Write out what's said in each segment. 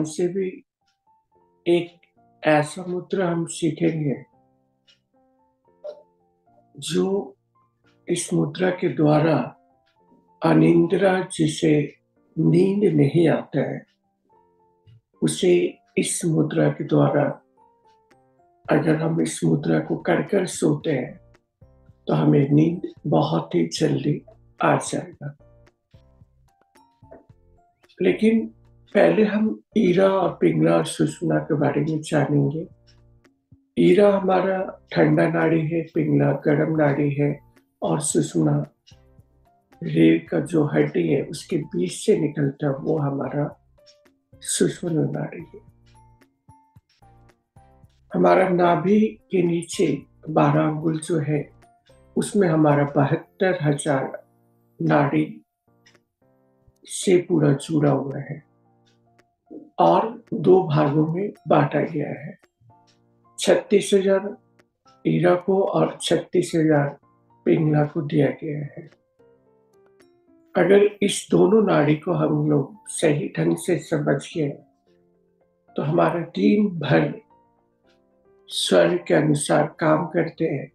ध्यान से भी एक ऐसा मुद्रा हम सीखेंगे जो इस मुद्रा के द्वारा अनिद्रा जिसे नींद नहीं आता है, उसे इस मुद्रा के द्वारा अगर हम इस मुद्रा को कर सोते हैं, तो हमें नींद बहुत ही जल्दी आ जाएगा। लेकिन पहले हम ईरा और पिंगला और सुषुम्ना के बारे में जानेंगे। ईरा हमारा ठंडा नाड़ी है, पिंगला गर्म नाड़ी है और सुषुम्ना रीढ़ का जो हड्डी है उसके बीच से निकलता है, वो हमारा सुषुम्ना नाड़ी है। हमारा नाभि के नीचे 12 अंगुल जो है, उसमें हमारा 72,000 नाड़ी से पूरा जुड़ा हुआ है और 2 भागों में बांटा गया है। 36,000 ईरा को और 36,000 पिंगला को दिया गया है। अगर इस दोनों नाड़ी को हम लोग सही ढंग से समझ गए, तो हमारा दिन भर स्वर के अनुसार काम करते हैं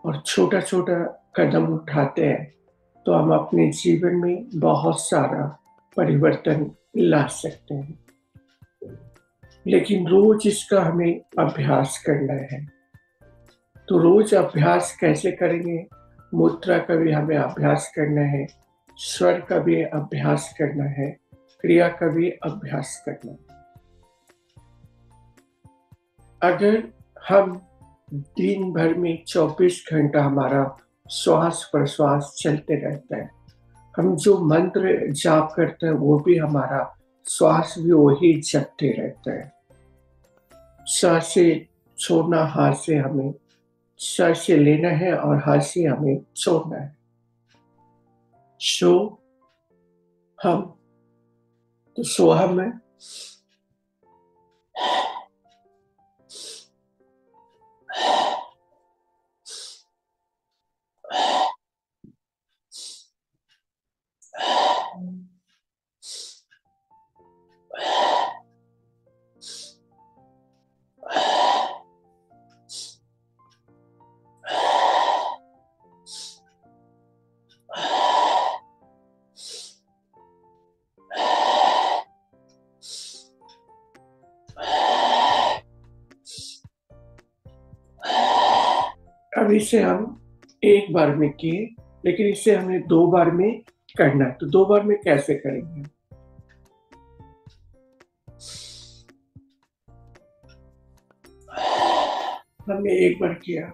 और छोटा-छोटा कदम उठाते हैं, तो हम अपने जीवन में बहुत सारा परिवर्तन ला सकते हैं। लेकिन रोज इसका हमें अभ्यास करना है। तो रोज अभ्यास कैसे करेंगे? मुद्रा का भी हमें अभ्यास करना है, स्वर का भी अभ्यास करना है, क्रिया का भी अभ्यास करना है। अगर हम दिन भर में 24 घंटा हमारा श्वास प्रश्वास चलते रहता है, हम जो मंत्र जाप करते हैं वो भी हमारा श्वास भी वही जपते रहता है। स से छोड़ना, हाथ से हमें स से लेना है और हाथ से हमें छोड़ना है। शो हम, तो सोहम है अब इसे हम एक बार में किए, लेकिन इसे हमें 2 बार में करना है। तो 2 बार में कैसे करेंगे? हमने एक बार किया,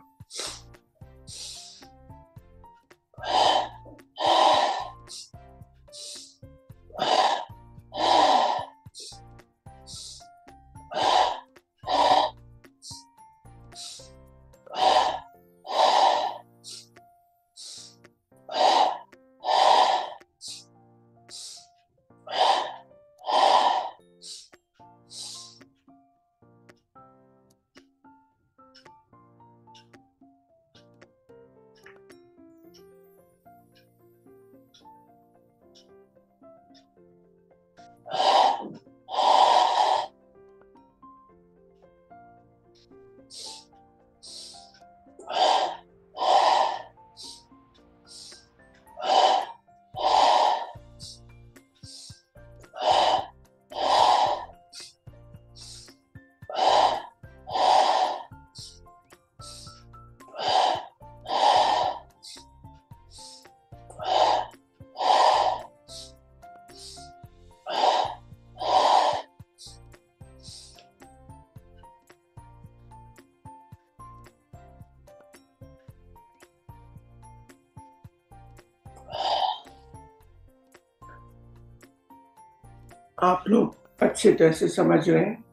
आप लोग अच्छे तरह से समझ रहे हैं।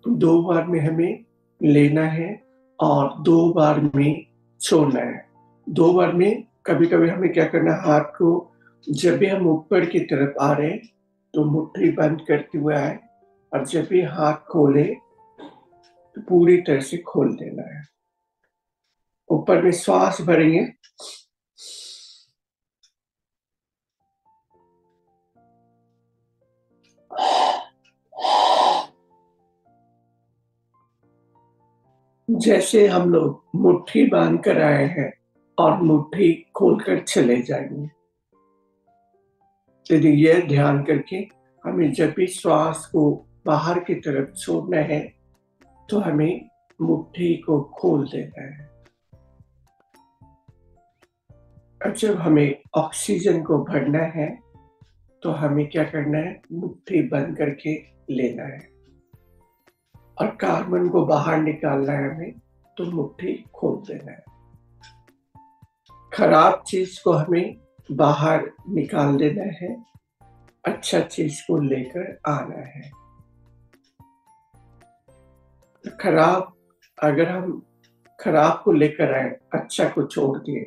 2 बार में हमें लेना है और 2 बार में छोड़ना है। 2 बार में कभी-कभी हमें क्या करना है, हाथ को जब भी हम ऊपर की तरफ आ रहे हैं, तो मुट्ठी बंद करते हुए आए और जब भी हाथ खोले, तो पूरी तरह से खोल देना है। ऊपर में श्वास भरेंगे। जैसे हम लोग मुट्ठी बाँध कर आए हैं और मुट्ठी खोलकर चले जाएँगे। यदि यह ध्यान करके हमें जब भी श्वास को बाहर की तरफ छोड़ना है, तो हमें मुट्ठी को खोल देना है। और जब हमें ऑक्सीजन को भरना है, तो हमें क्या करना है? मुट्ठी बंद करके लेना है। और कार्बन को बाहर निकालना है हमें, तो मुट्ठी खोल देना है। खराब चीज को हमें बाहर निकाल देना है, अच्छा चीज को लेकर आना है। खराब अगर हम खराब को लेकर आए, अच्छा को छोड़ दिए,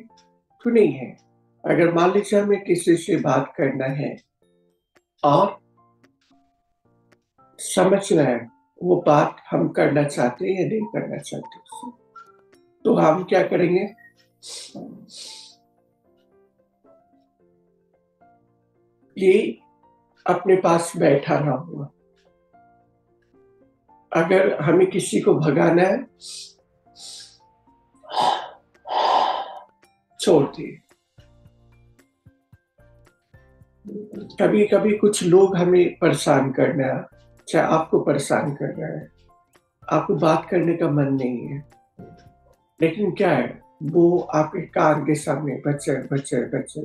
तो नहीं है। अगर मान लीजिए हमें किसी से बात करना है और समझना है, वो बात हम करना चाहते हैं या नहीं करना चाहते उससे, तो हम क्या करेंगे? ये अपने पास बैठा ना हुआ। अगर हमें किसी को भगाना है, छोड़ दिए। कभी-कभी कुछ लोग हमें परेशान कर रहे हैं, चाहे आपको परेशान कर रहा है, आपको बात करने का मन नहीं है, लेकिन क्या है, वो आपके कान के सामने बच्चर, बच्चर, बच्चर,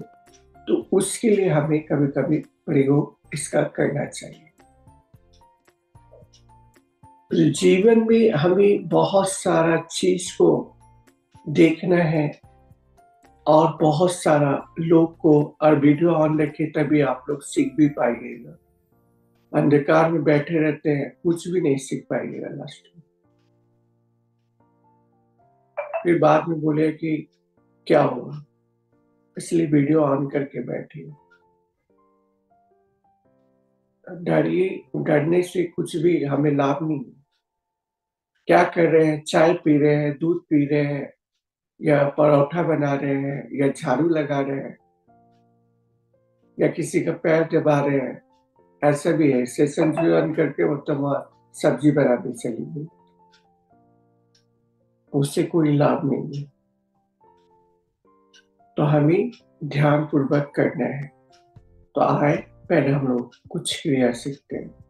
तो उसके लिए हमें कभी-कभी प्रयोग इसका करना चाहिए। जीवन में हमें बहुत सारा चीज़ को देखना है और बहुत सारा लोग को और वीडियो ऑन रखे तभी आप लोग सीख भी पाइएगा। अंधकार में बैठे रहते हैं, कुछ भी नहीं सीख पाइएगा लास्ट में। फिर बाद में बोले कि क्या हुआ? इसलिए वीडियो ऑन करके बैठिए। डरिए डरने से कुछ भी हमें लाभ नहीं है। क्या कर रहे हैं? चाय पी रहे हैं, दूध पी रहे हैं या परोठा बना रहे हैं या झाड़ू लगा रहे हैं या किसी का पैर दबा रहे हैं, ऐसा भी है। सेशन भी ऑन करके वो तो वहाँ सब्जी बनाने चली गई। उससे कोई लाभ नहीं है। तो हमें ध्यानपूर्वक करना है। तो आए पहले हम लोग कुछ क्रिया सीखते हैं।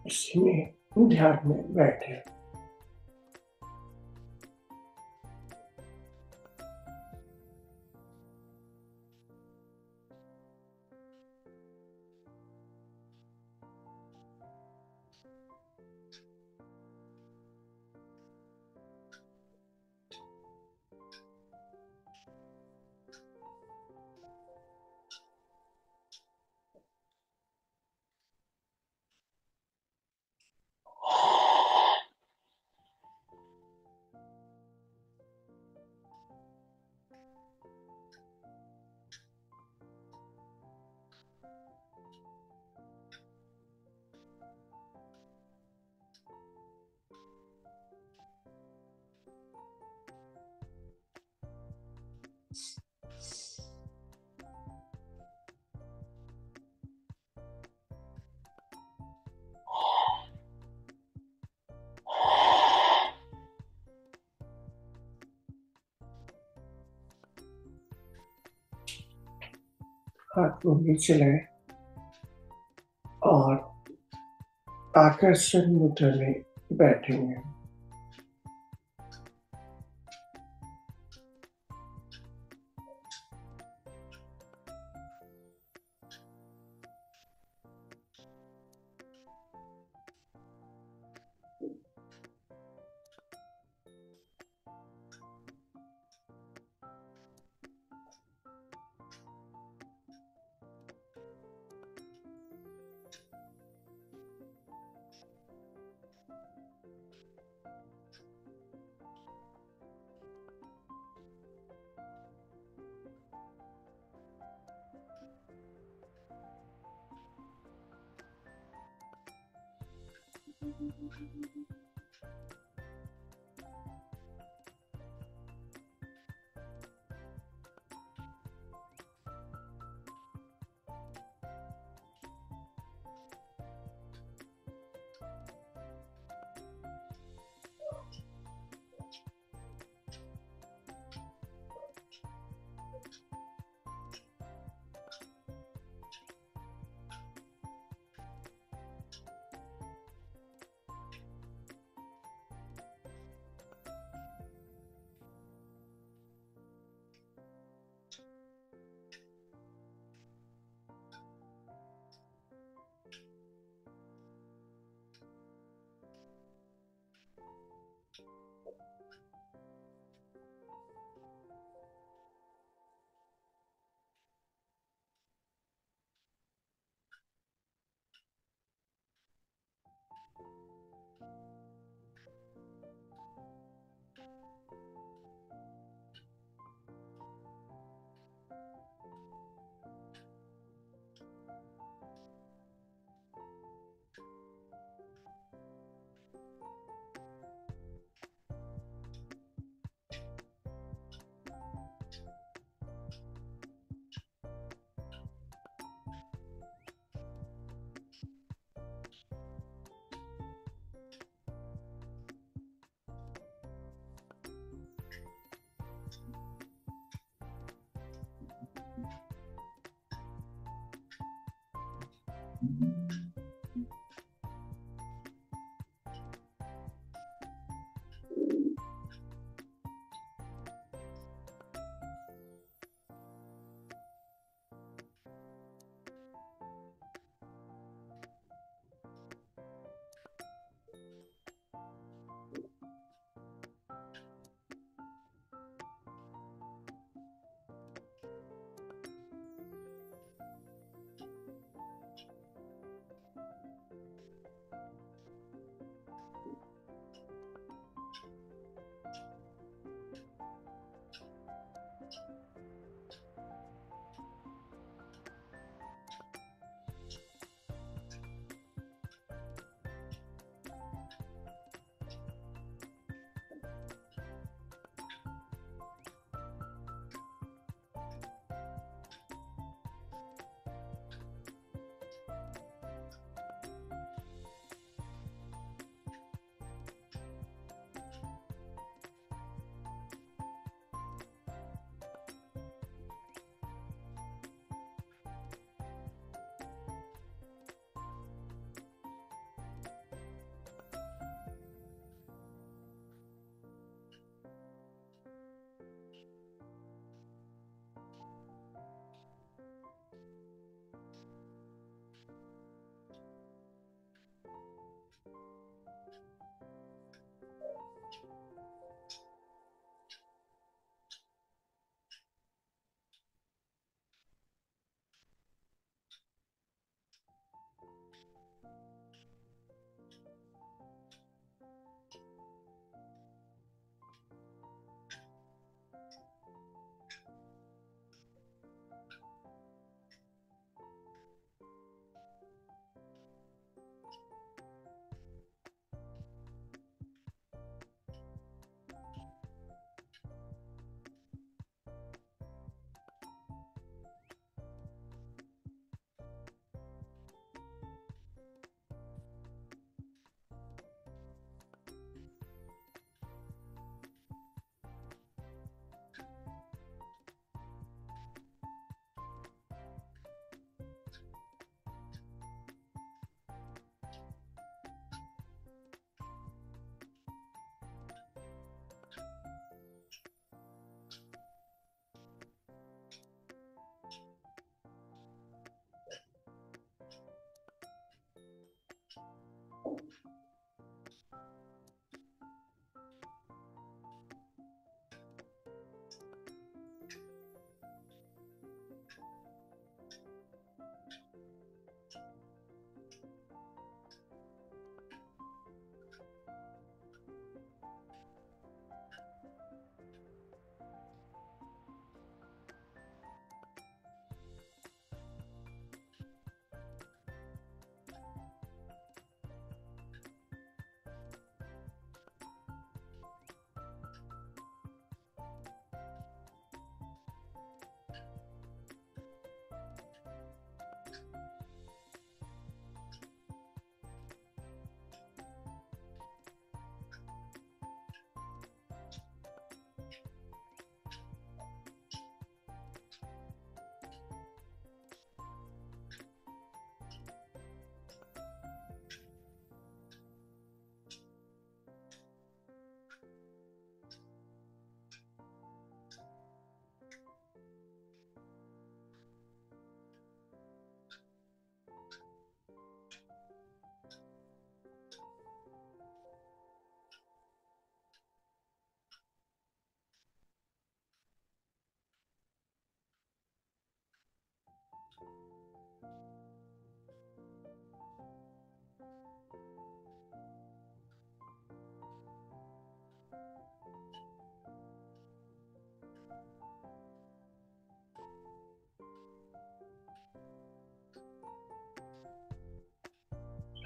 इसमें ध्यान में बैठे। हाथ को नीचे लाए और आकर्षण मुद्रा में बैठेंगे।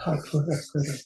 हाथ को रख करें।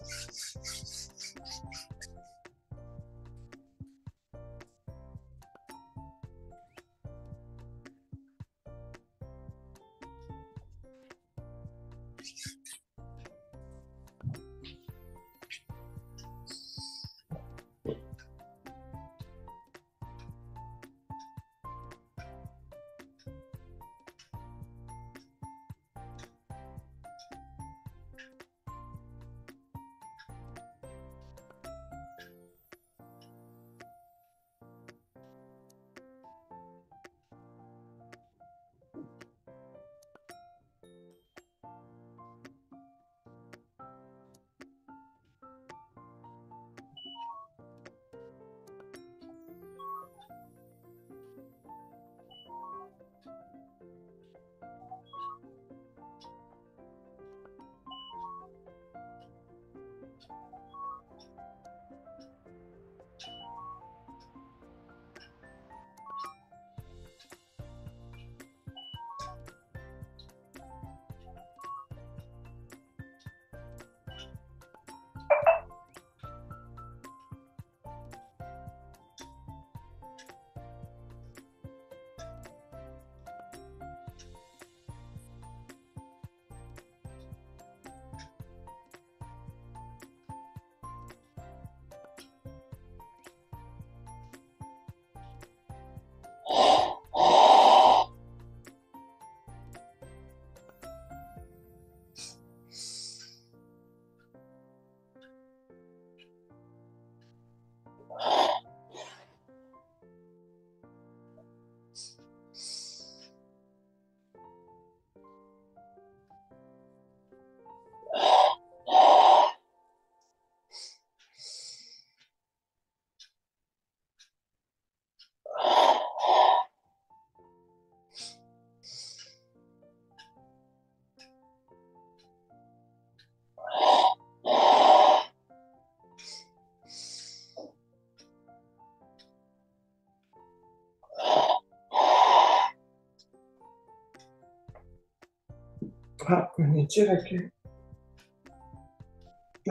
हाथ को नीचे रखें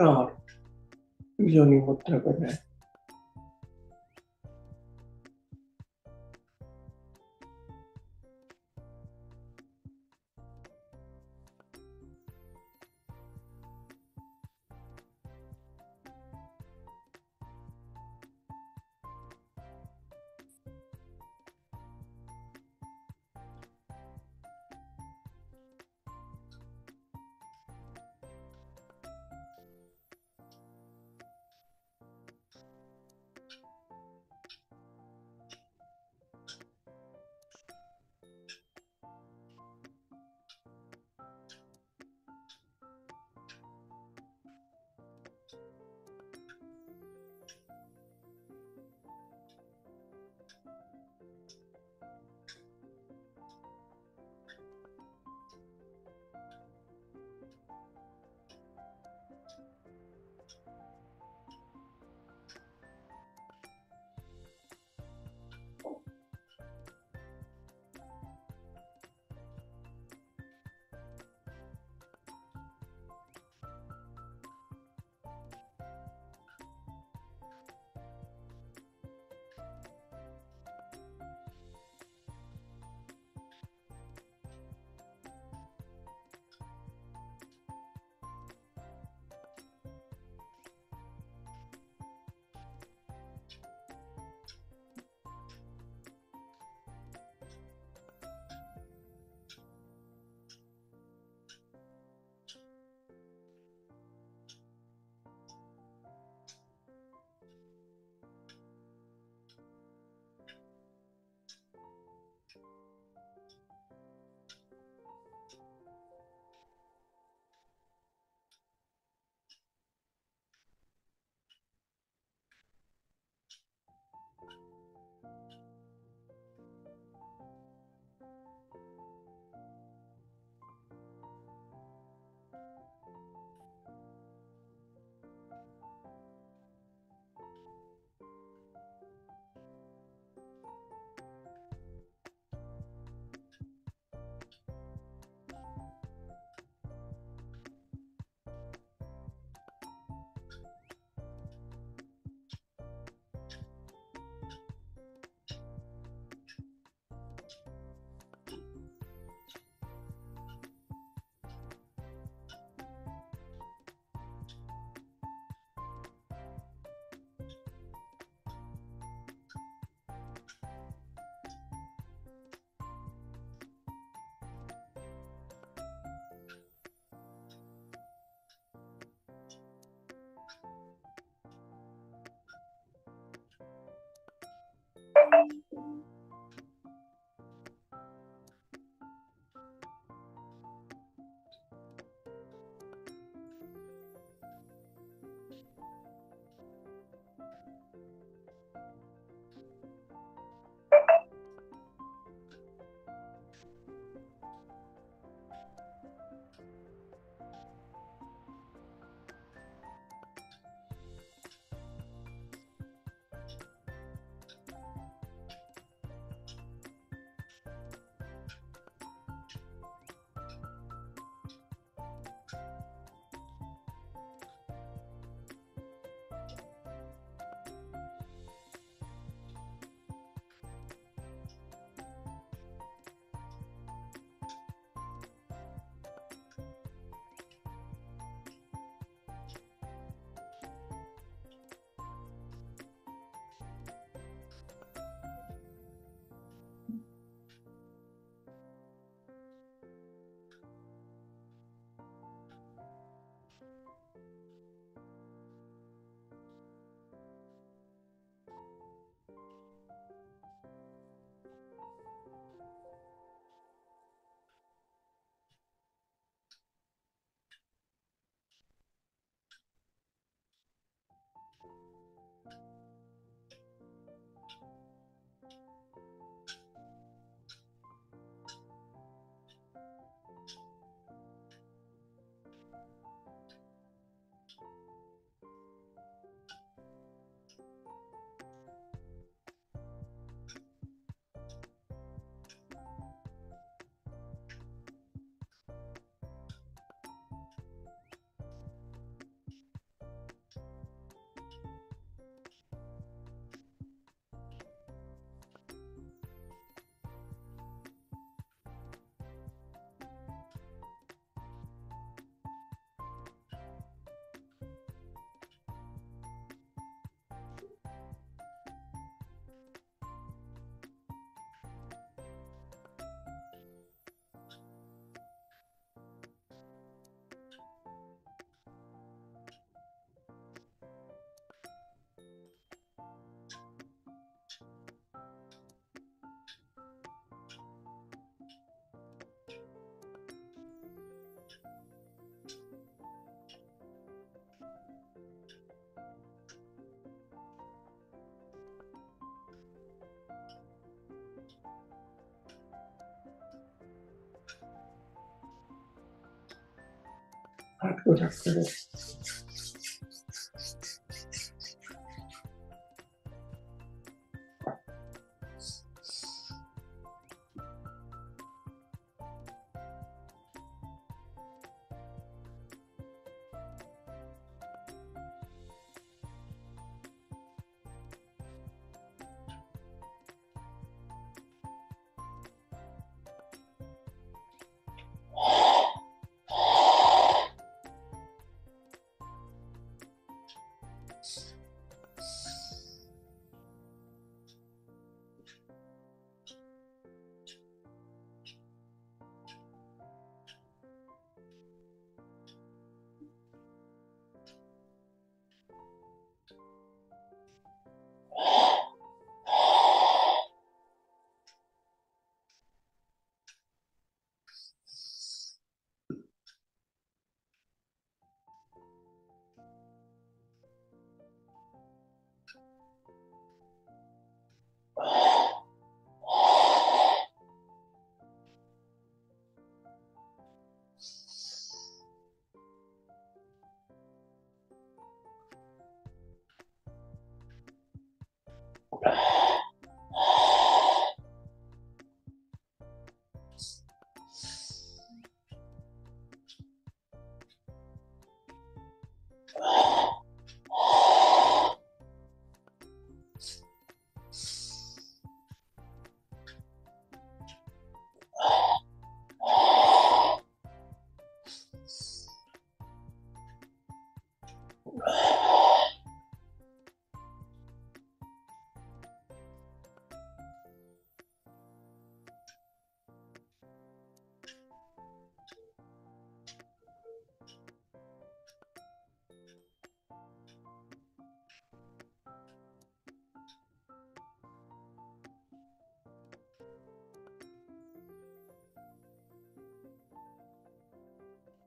और योनि मुद्रा बनाएं। हाथ को रख करो।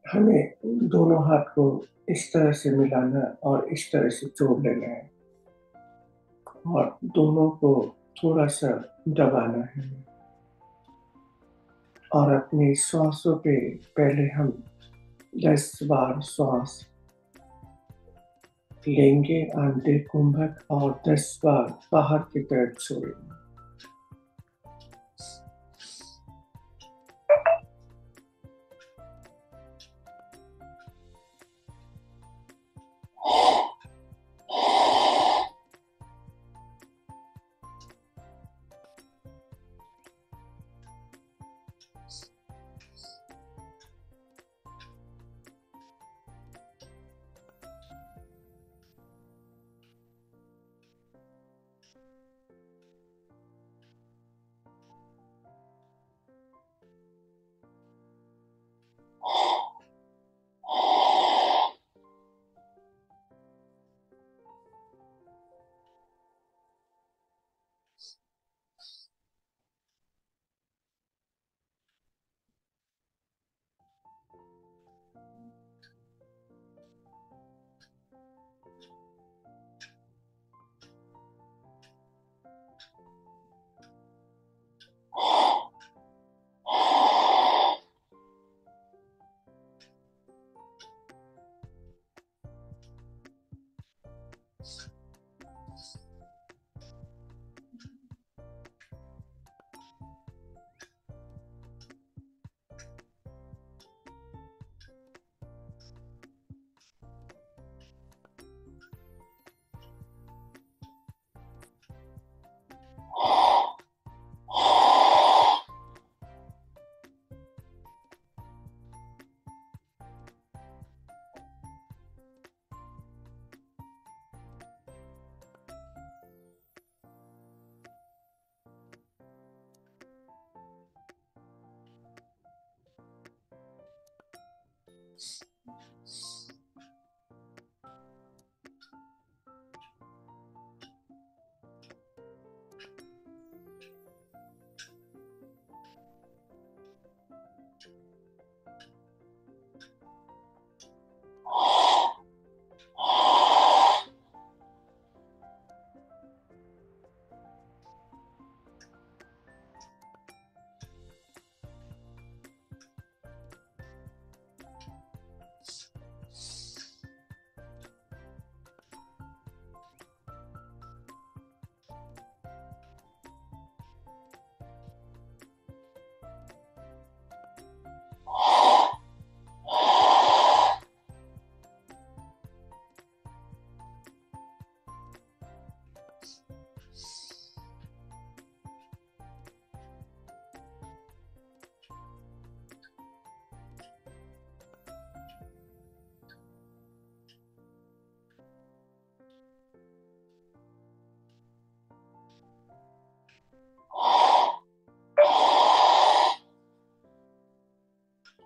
हमें दोनों हाथ को इस तरह से मिलाना और इस तरह से जोड़ लेना है और दोनों को थोड़ा सा दबाना है और अपनी श्वासों पे पहले हम 10 बार श्वास लेंगे आंतरिक कुंभक और 10 बार बाहर की तरफ छोड़ेंगे। अब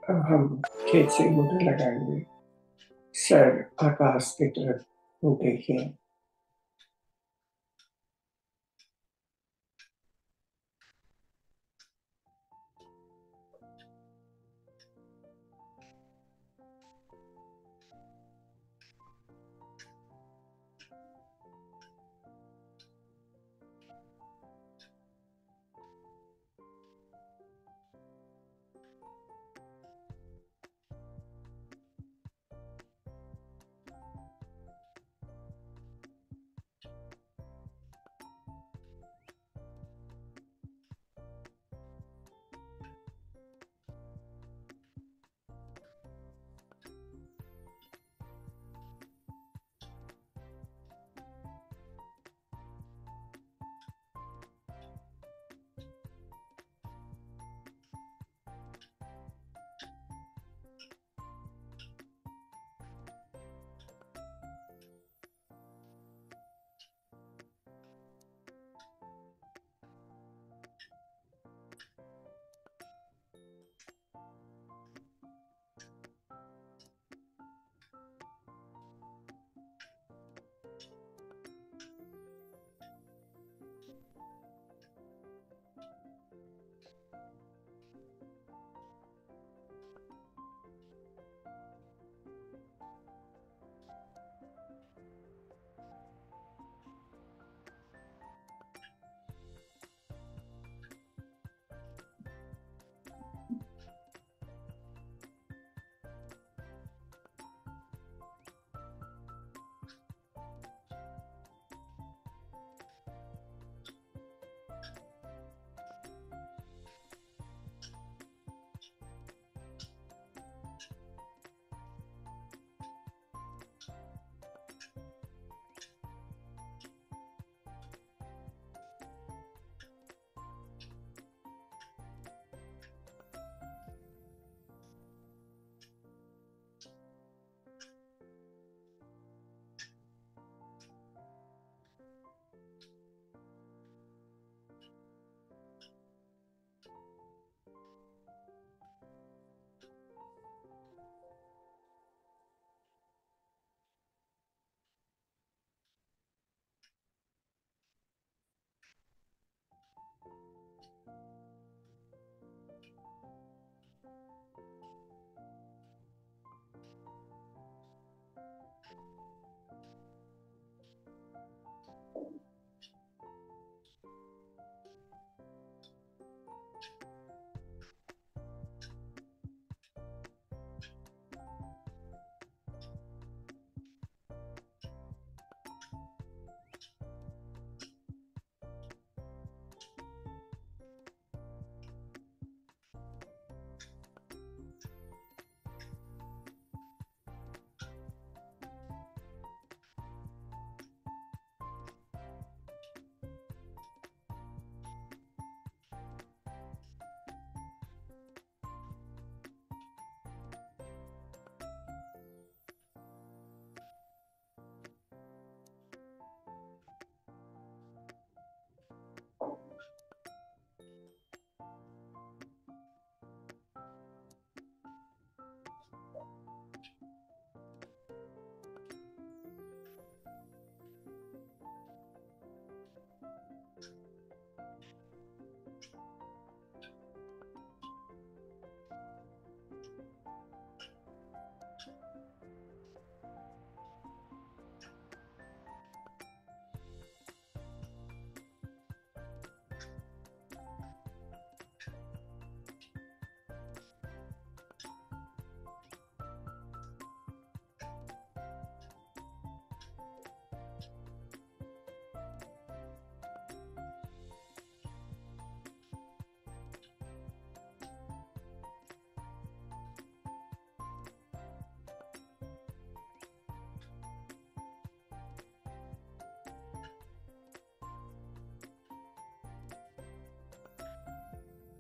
हम खेत से मुद्रा लगाएंगे। सर आकाश की तरफ देखिए।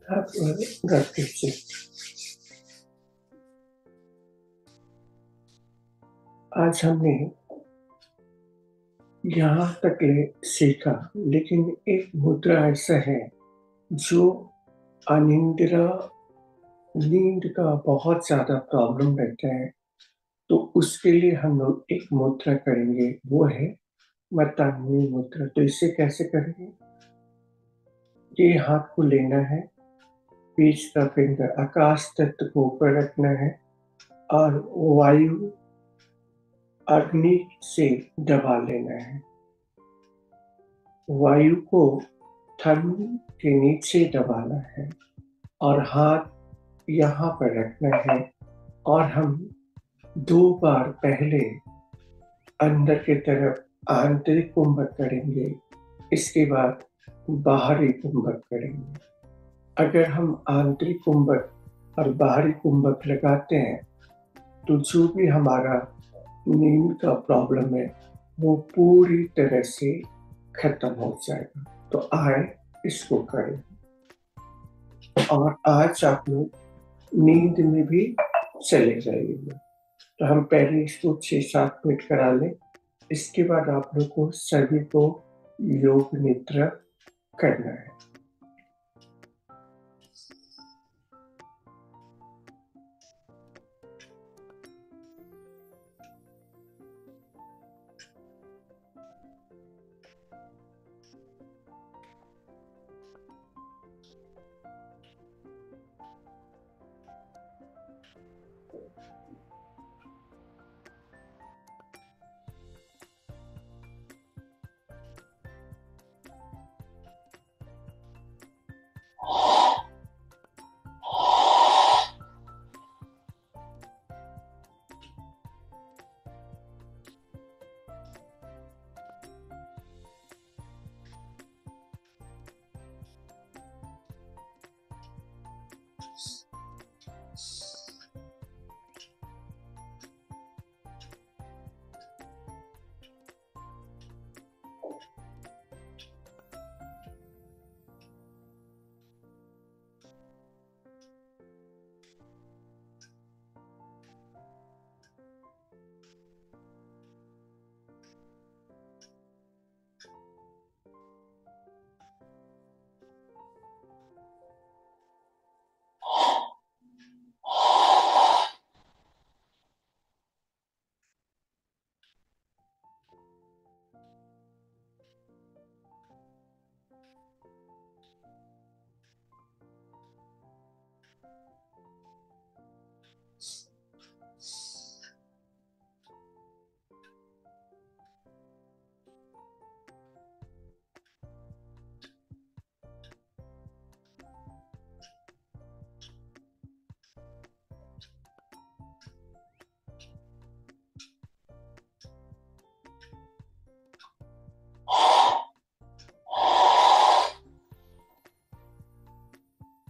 आप रख दीजिए। आज हमने यहाँ तक सीखा, लेकिन एक मुद्रा ऐसा है जो अनिद्रा नींद का बहुत ज़्यादा प्रॉब्लम रहता है, तो उसके लिए हम लोग एक मुद्रा करेंगे, वो है मृतांजनी मुद्रा। तो इसे कैसे करेंगे? ये हाथ को लेना है, बीच का फिंगर आकाश तत्व को ऊपर रखना है और वायु अग्नि से दबा लेना है। वायु को थन के नीचे दबाना है और हाथ यहाँ पर रखना है और हम 2 बार पहले अंदर की तरफ आंतरिक कुंभक करेंगे, इसके बाद बाहरी कुंभक करेंगे। अगर हम आंतरिक कुंभक और बाहरी कुंभक लगाते हैं तो जो भी हमारा नींद का प्रॉब्लम है वो पूरी तरह से खत्म हो जाएगा। तो आए इसको करें और आज आप लोग नींद में भी चले जाइएगा। तो हम पहले इसको 6-7 मिनट करा लें, इसके बाद आप लोग को सभी को योग निद्रा करना है।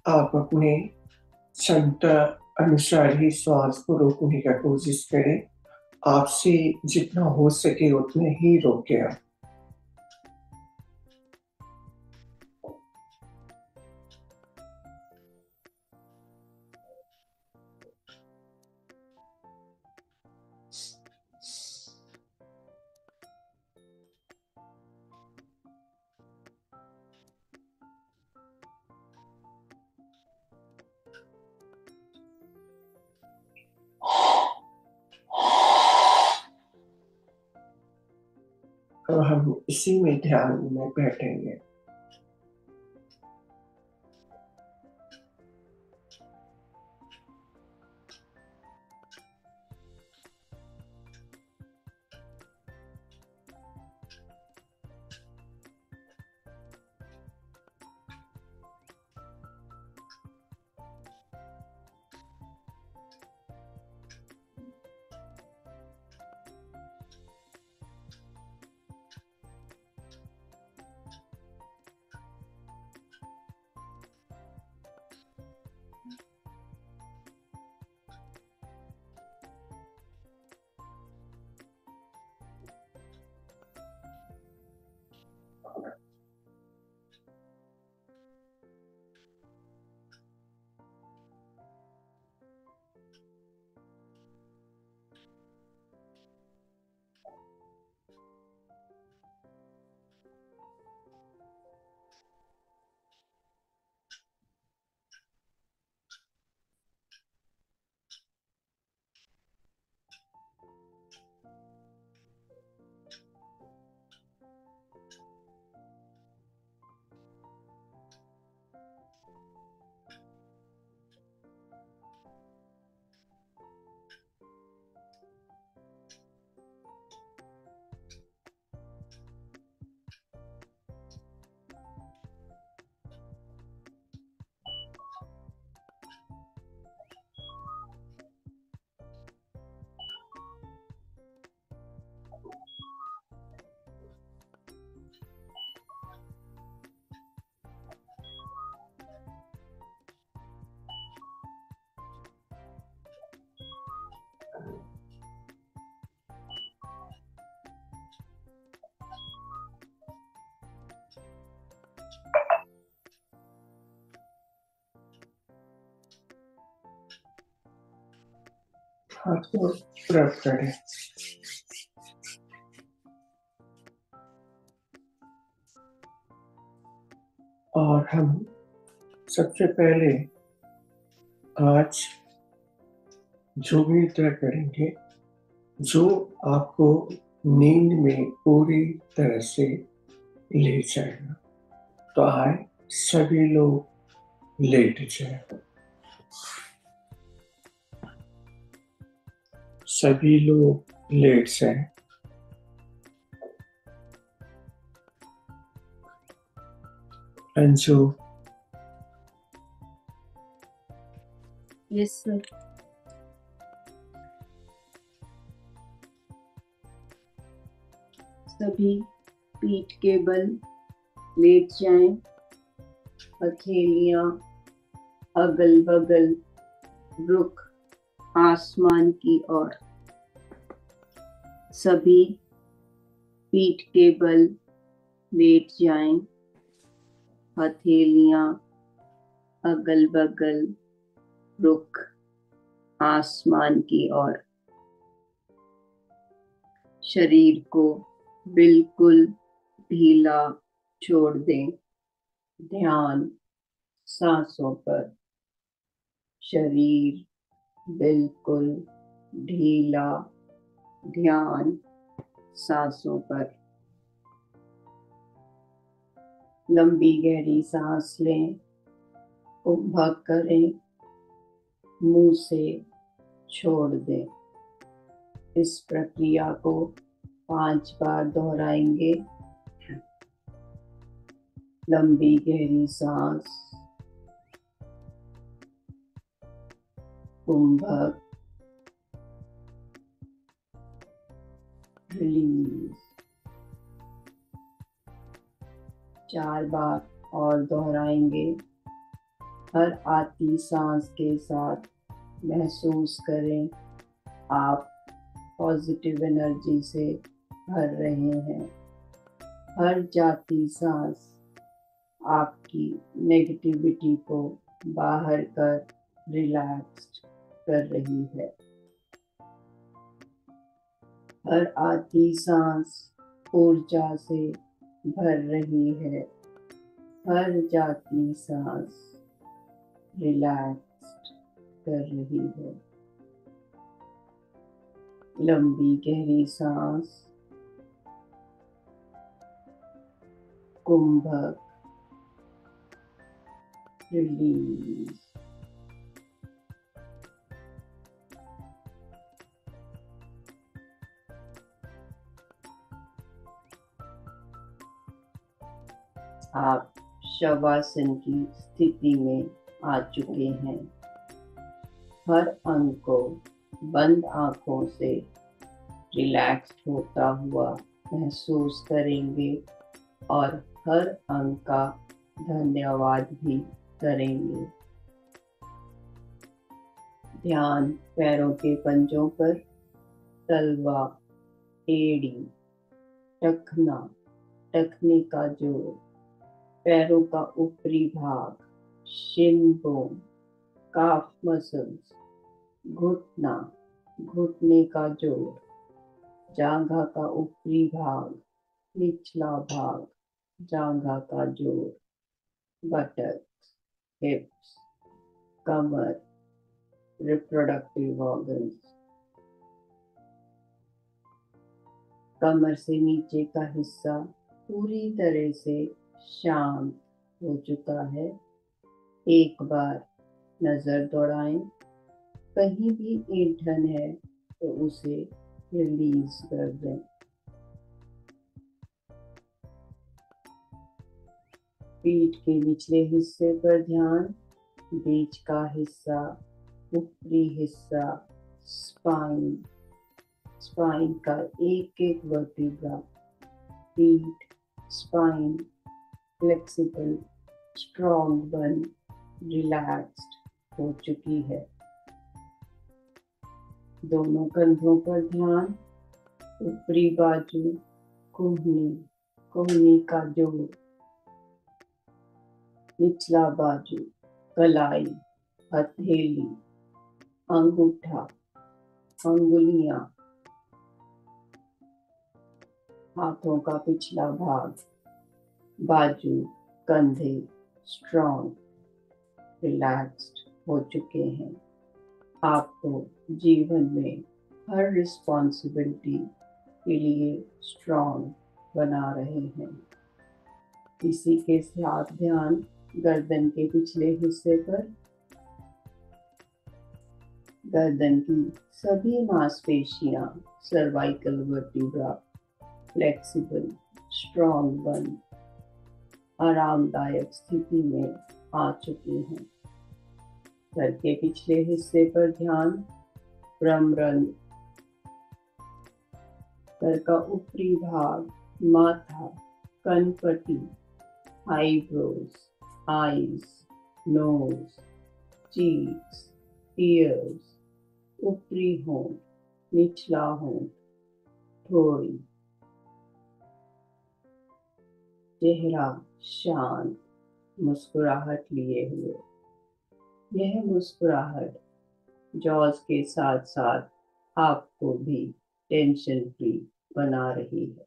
आप अपने क्षमता अनुसार ही श्वास को रोकने का कोशिश करें। आपसे जितना हो सके उतने ही रोके आप। और हम इसी में ध्यान में बैठेंगे। हाथ को रब करें। और हम सबसे पहले आज जो भी निद्रा करेंगे, जो आपको नींद में पूरी तरह से ले जाएगा। तो आए सभी लोग लेट जाए। सभी लोग लेट जाए। अंजू। Yes sir. सभी पीठ के बल लेट जाएं। हथेलियां अगल बगल, रुख आसमान की ओर। सभी पीठ के बल लेट जाएं। हथेलियां अगल बगल, रुख आसमान की ओर। शरीर को बिल्कुल ढीला छोड़ दें। ध्यान सांसों पर। शरीर बिल्कुल ढीला, ध्यान सांसों पर। लंबी गहरी सांस लें। कुंभक करें, मुंह से छोड़ दें। इस प्रक्रिया को 5 बार दोहराएंगे। लंबी गहरी सांस, कुंभक, रिलीज। 4 बार और दोहराएंगे। हर आती सांस के साथ महसूस करें आप पॉजिटिव एनर्जी से भर रहे हैं। हर जाती सांस आपकी नेगेटिविटी को बाहर कर रिलैक्स्ड कर रही है। हर आती सांस ऊर्जा से भर रही है। हर जाती सांस रिलैक्स्ड कर रही है। लंबी गहरी सांस, कुंभक, रिलीज। आप शवासन की स्थिति में आ चुके हैं। हर अंग को बंद आंखों से रिलैक्स्ड होता हुआ महसूस करेंगे और हर अंग का धन्यवाद भी करेंगे। ध्यान पैरों के पंजों पर, तलवा, एड़ी, टखना, टखने का जोड़, पैरों का ऊपरी भाग, शिन बोन, काफ मसल्स, घुटना, घुटने का जोड़, जांघा का ऊपरी भाग, निचला भाग, जांघा का जोड़, बटक, हिप्स, कमर, रिप्रोडक्टिव ऑर्गन्स। कमर से नीचे का हिस्सा पूरी तरह से शांत हो चुका है। एक बार नजर दौड़ाएं। कहीं भी ऐंठन है तो उसे रिलीज कर दें। पीठ के निचले हिस्से पर ध्यान, बीच का हिस्सा, ऊपरी हिस्सा, स्पाइन, स्पाइन का एक एक वर्टिब्रा, पीठ, स्पाइन फ्लेक्सिबल, स्ट्रॉन्ग बन रिलैक्स्ड हो चुकी है। दोनों कंधों पर ध्यान, ऊपरी बाजू, कोहनी, कोहनी का जोड़, निचला बाजू, कलाई, हथेली, अंगूठा, अंगुलियां, हाथों का पिछला भाग, बाजू, कंधे स्ट्रॉन्ग, रिलैक्स्ड हो चुके हैं। आपको जीवन में हर रिस्पॉन्सिबिलिटी के लिए स्ट्रॉन्ग बना रहे हैं। इसी के साथ ध्यान गर्दन के पिछले हिस्से पर। गर्दन की सभी मांसपेशियां, सर्वाइकल वर्टिब्रा फ्लेक्सिबल, स्ट्रॉन्ग बन आरामदायक स्थिति में आ चुकी हैं। सर के पिछले हिस्से पर ध्यान, ब्रह्मरंध्र, सर का ऊपरी भाग, माथा, कनपट्टी, eyebrows, eyes, nose, cheeks, ears, ऊपरी होंठ, निचला होंठ, ठोड़ी, चेहरा शांत, मुस्कुराहट लिए हुए। यह मुस्कुराहट जॉज के साथ साथ आपको भी टेंशन फ्री बना रही है।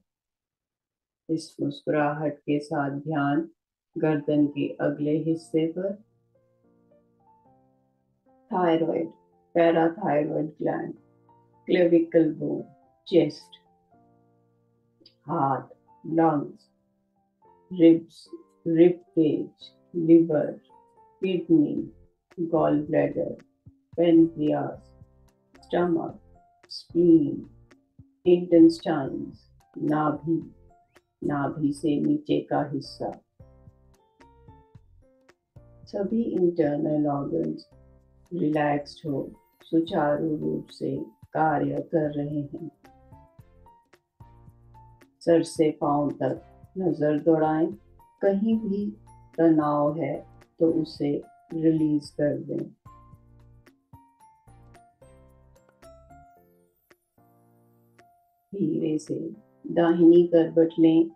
इस मुस्कुराहट के साथ ध्यान गर्दन के अगले हिस्से पर। Thyroid, parathyroid gland, clavicle bone, chest, heart, lungs, ribs, rib cage, liver, kidney, gall bladder, pancreas, stomach, spleen, intestines, नाभि, नाभि से नीचे का हिस्सा। सभी इंटरनल ऑर्गन्स रिलैक्स्ड हो सुचारू रूप से कार्य कर रहे हैं। सर से पांव तक नजर दौड़ाएं। कहीं भी तनाव है तो उसे रिलीज कर दें। धीरे से दाहिनी करवट लें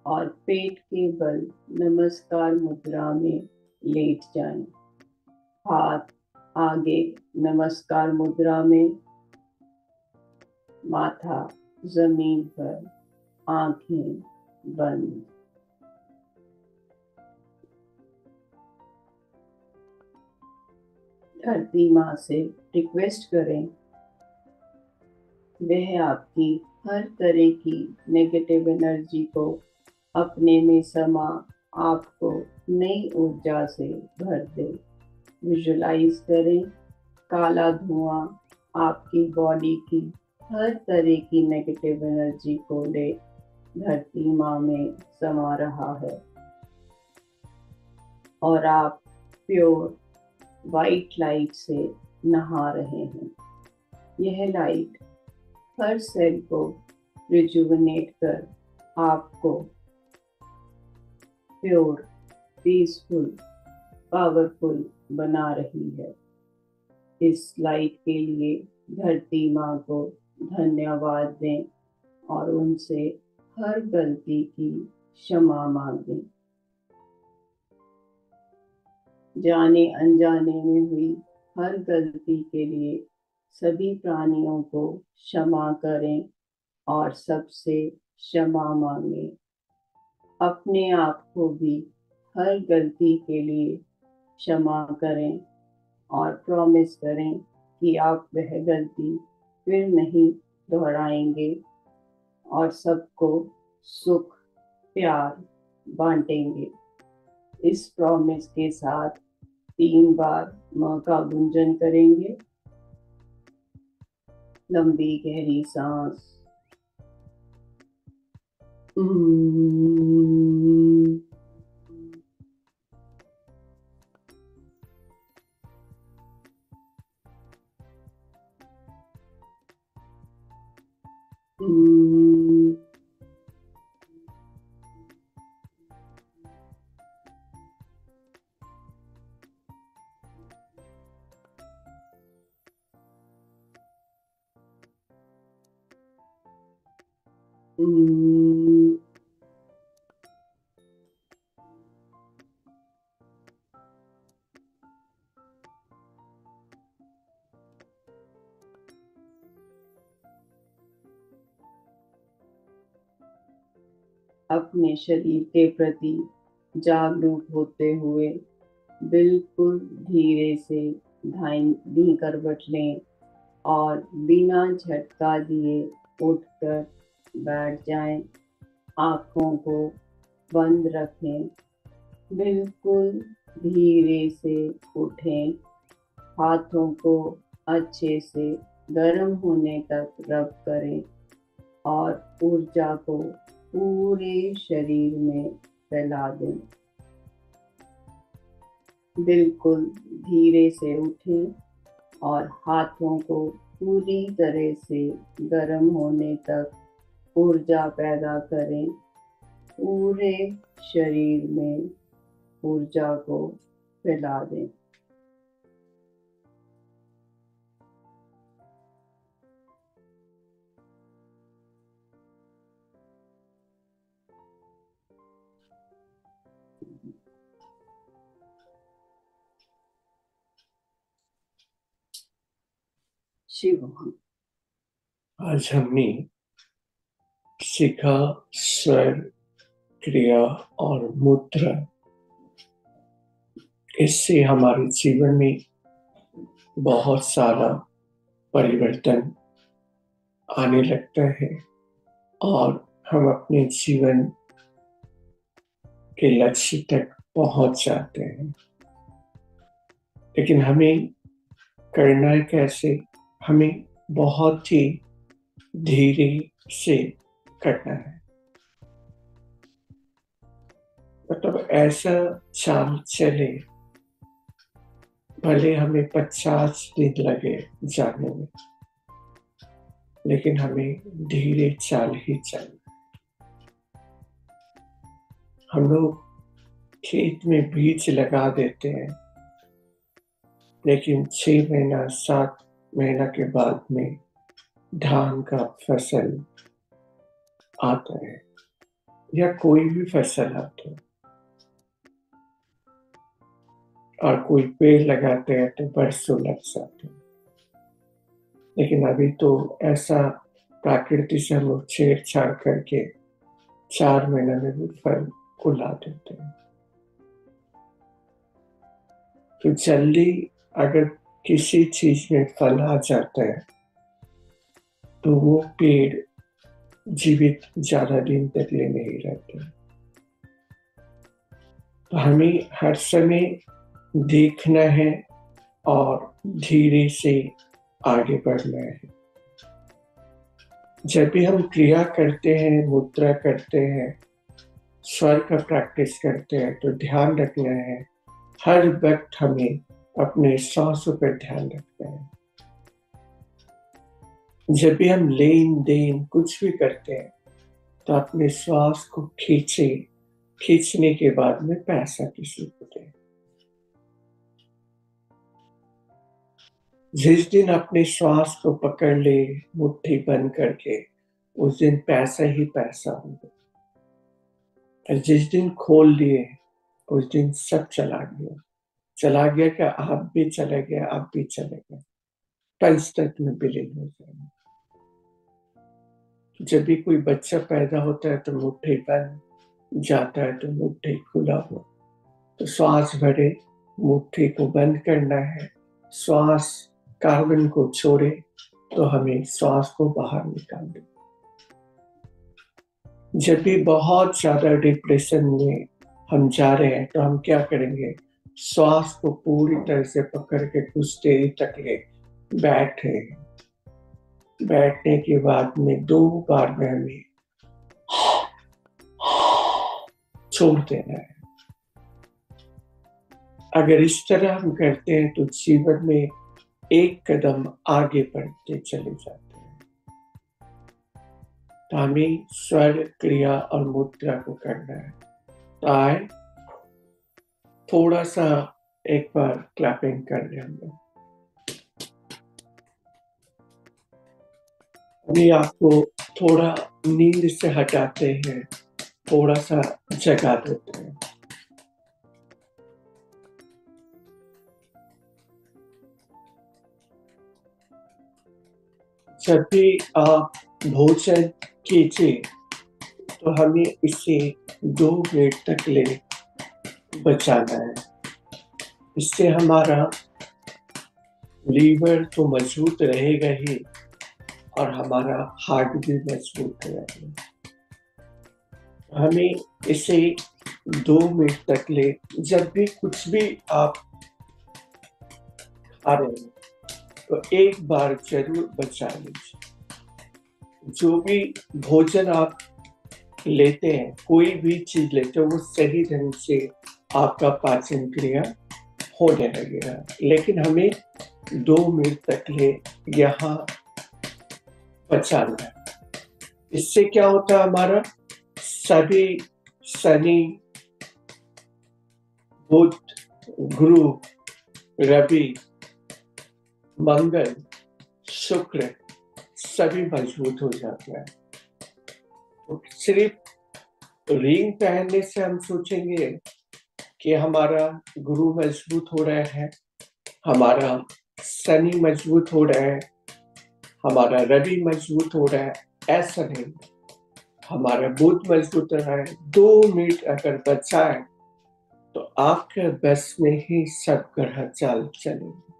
और पेट के बल नमस्कार मुद्रा में लेट जाएं। हाथ आगे नमस्कार मुद्रा में, माथा जमीन पर, आंखें बंद। धरती माँ से रिक्वेस्ट करें वह आपकी हर तरह की नेगेटिव एनर्जी को अपने में समा आपको नई ऊर्जा से भर दे। विजुलाइज करें काला धुआं आपकी बॉडी की हर तरह की नेगेटिव एनर्जी को ले धरती माँ में समा रहा है और आप प्योर वाइट लाइट से नहा रहे हैं। यह लाइट हर सेल को रिजुवनेट कर आपको प्योर, पीसफुल, पावरफुल बना रही है। इस लाइट के लिए धरती माँ को धन्यवाद दें और उनसे हर गलती की क्षमा मांगें। जाने अनजाने में हुई हर गलती के लिए सभी प्राणियों को क्षमा करें और सबसे क्षमा मांगें। अपने आप को भी हर गलती के लिए क्षमा करें और प्रॉमिस करें कि आप वह गलती फिर नहीं दोहराएंगे और सबको सुख प्यार बांटेंगे। इस प्रॉमिस के साथ 3 बार माँ का गुंजन करेंगे। लंबी गहरी सांस। अपने शरीर के प्रति जागरूक होते हुए बिल्कुल धीरे से दाईं करवट लें और बिना झटका दिए उठकर बैठ जाएं। आँखों को बंद रखें, बिल्कुल धीरे से उठें, हाथों को अच्छे से गर्म होने तक रब करें और ऊर्जा को पूरे शरीर में फैला दें। बिल्कुल धीरे से उठें और हाथों को पूरी तरह से गर्म होने तक ऊर्जा पैदा करें। पूरे शरीर में ऊर्जा को फैला दें। शिव, आज हमने सीखा स्वर, क्रिया और मुद्रा। इससे हमारे जीवन में बहुत सारा परिवर्तन आने लगता है और हम अपने जीवन के लक्ष्य तक पहुंच जाते हैं। लेकिन हमें करना है कैसे? हमें बहुत ही धीरे से करना है। मतलब ऐसा चाल चले, भले हमें 50 दिन लगे जाने में, लेकिन हमें धीरे चाल ही चलना। हम लोग खेत में बीज लगा देते हैं, लेकिन 6 महीना 7 महीना के बाद में धान का फसल आता है या कोई भी फसल आता है, और कोई पेड़ लगाते हैं तो बरसों लग जाते हैं। लेकिन अभी तो ऐसा प्रकृति से हम लोग छेड़छाड़ करके 4 महीने में भी फल उला देते हैं। तो जल्दी अगर किसी चीज में फल आ जाता है तो वो पेड़ जीवित ज्यादा दिन तक ले नहीं रहते। तो हमें हर समय देखना है और धीरे से आगे बढ़ना है। जब भी हम क्रिया करते हैं, मुद्रा करते हैं, स्वर का प्रैक्टिस करते हैं, तो ध्यान रखना है, हर वक्त हमें अपने सांसों पर ध्यान रखना है। जब भी हम लेन देन कुछ भी करते हैं तो अपने श्वास को खींचने के बाद में पैसा किसी को दें। जिस दिन अपने श्वास को पकड़ ले मुट्ठी बंद करके, उस दिन पैसा ही पैसा होगा। और जिस दिन खोल लिए उस दिन सब चला गया क्या? आप भी चले गए, आप भी चले गए, पंचतत्व में विलीन हो जाएंगे। जब भी कोई बच्चा पैदा होता है तो मुट्ठी बंद, जाता है तो मुट्ठी खुला हो। तो श्वास भरे, मुट्ठी को बंद करना है। श्वास कार्बन को छोड़े तो हमें श्वास को बाहर निकाल दे। जब भी बहुत ज्यादा डिप्रेशन में हम जा रहे हैं तो हम क्या करेंगे? श्वास को पूरी तरह से पकड़ के कुछ देर तक ले बैठे। बैठने के बाद में 2 बार में हमें छोड़ देना है। अगर इस तरह हम करते हैं तो जीवन में एक कदम आगे बढ़ते चले जाते हैं। तो हमें स्वर, क्रिया और मुद्रा को करना है। तो आए थोड़ा सा एक बार क्लैपिंग कर रहे हम लोग। अभी आपको थोड़ा नींद से हटाते हैं, थोड़ा सा जगा देते हैं। जब भी आप भोजन कीजिए तो हमें इसे 2 मिनट तक ले बचाना है। इससे हमारा लीवर तो मजबूत रहेगा ही और हमारा हार्ट भी मजबूत रहेगा। हमें इसे 2 मिनट तक ले, जब भी कुछ भी आप खा रहे हैं तो एक बार जरूर बचा लीजिए। जो भी भोजन आप लेते हैं, कोई भी चीज लेते हैं, वो सही ढंग से आपका पाचन क्रिया होने लगेगा। लेकिन हमें 2 मिनट तक ले यहाँ बचाना है। इससे क्या होता है, हमारा सभी शनि, बुध, गुरु, रवि, मंगल, शुक्र सभी मजबूत हो जाते हैं। तो सिर्फ रिंग पहनने से हम सोचेंगे कि हमारा गुरु मजबूत हो रहा है, हमारा शनि मजबूत हो रहा है, हमारा रवि मजबूत हो रहा है, ऐसा नहीं। हमारा बुध मजबूत रहा है। 2 मिनट अगर बचाए तो आपके बस में ही सब ग्रह चाल चलेंगे,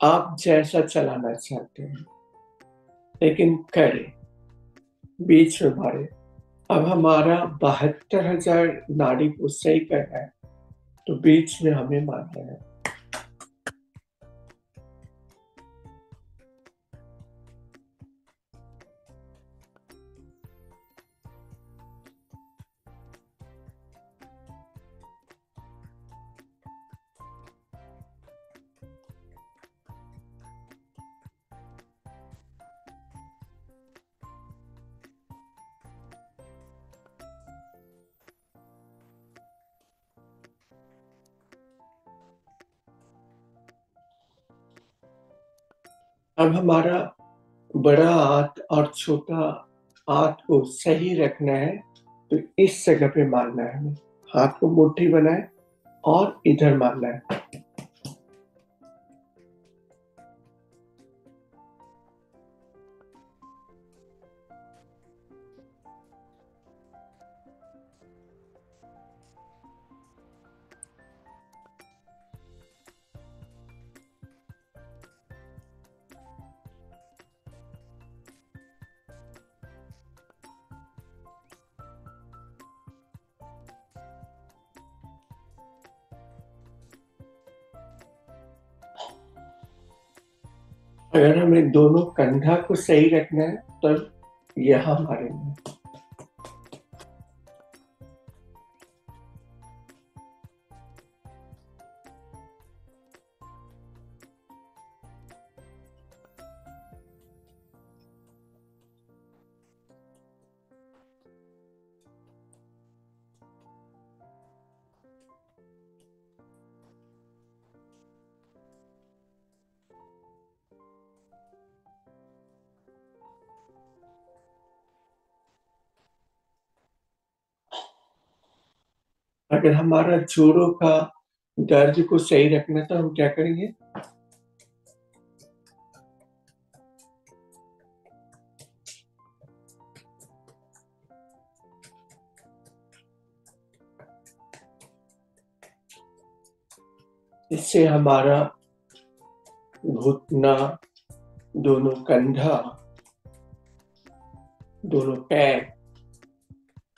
आप जैसा चलाना चाहते हैं। लेकिन करें, बीच में मारे। अब हमारा 72,000 नाड़ी को सही करना है, तो बीच में हमें मारना है। अब हमारा बड़ा हाथ और छोटा हाथ को सही रखना है, तो इस जगह पे मारना है। हमें हाथ को मुट्ठी बनाए और इधर मारना है। अगर हमें दोनों कंधा को सही रखना है, तब यहाँ मारेंगे। अगर हमारा जोड़ों का दर्द को सही रखना है, तो हम क्या करेंगे, इससे हमारा घुटना, दोनों कंधा, दोनों पैर,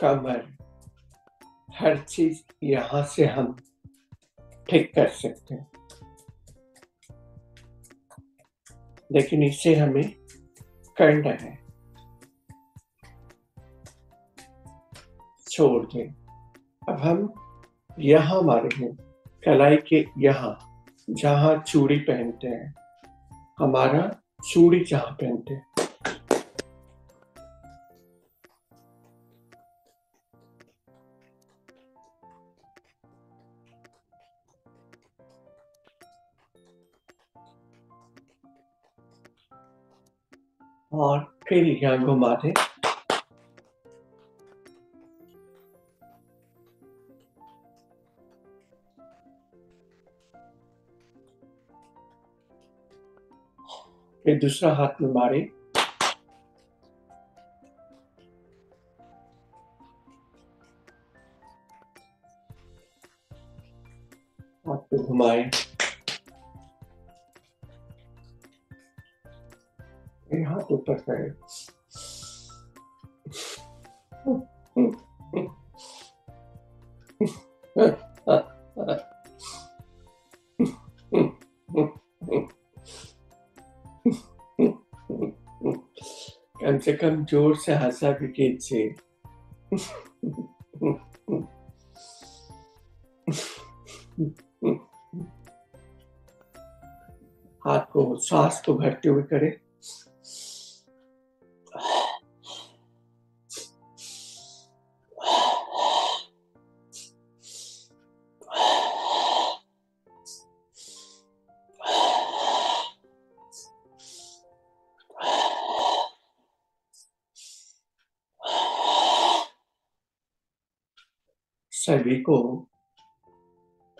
कमर, हर चीज यहाँ से हम ठीक कर सकते हैं। लेकिन इसे हमें करना है, छोड़ दें। अब हम यहाँ मारेंगे, कलाई के यहाँ, जहाँ चूड़ी पहनते हैं, हमारा चूड़ी जहाँ पहनते हैं। और फिर यहाँ घुमा दें। फिर दूसरा हाथ में मारे। हाथ को घुमाएं, हाथ ऊपर करें, कम से कम जोर से हंसा भी कीजिए। हाथ को सांस को भरते हुए करें। सभी को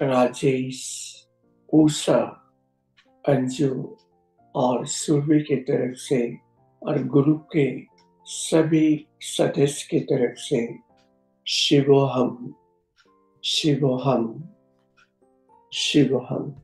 राजेश, उषा, अंजू और सुरभि की तरफ से और ग्रुप के सभी सदस्य की तरफ से शिवोहम, शिवोहम, शिवोहम।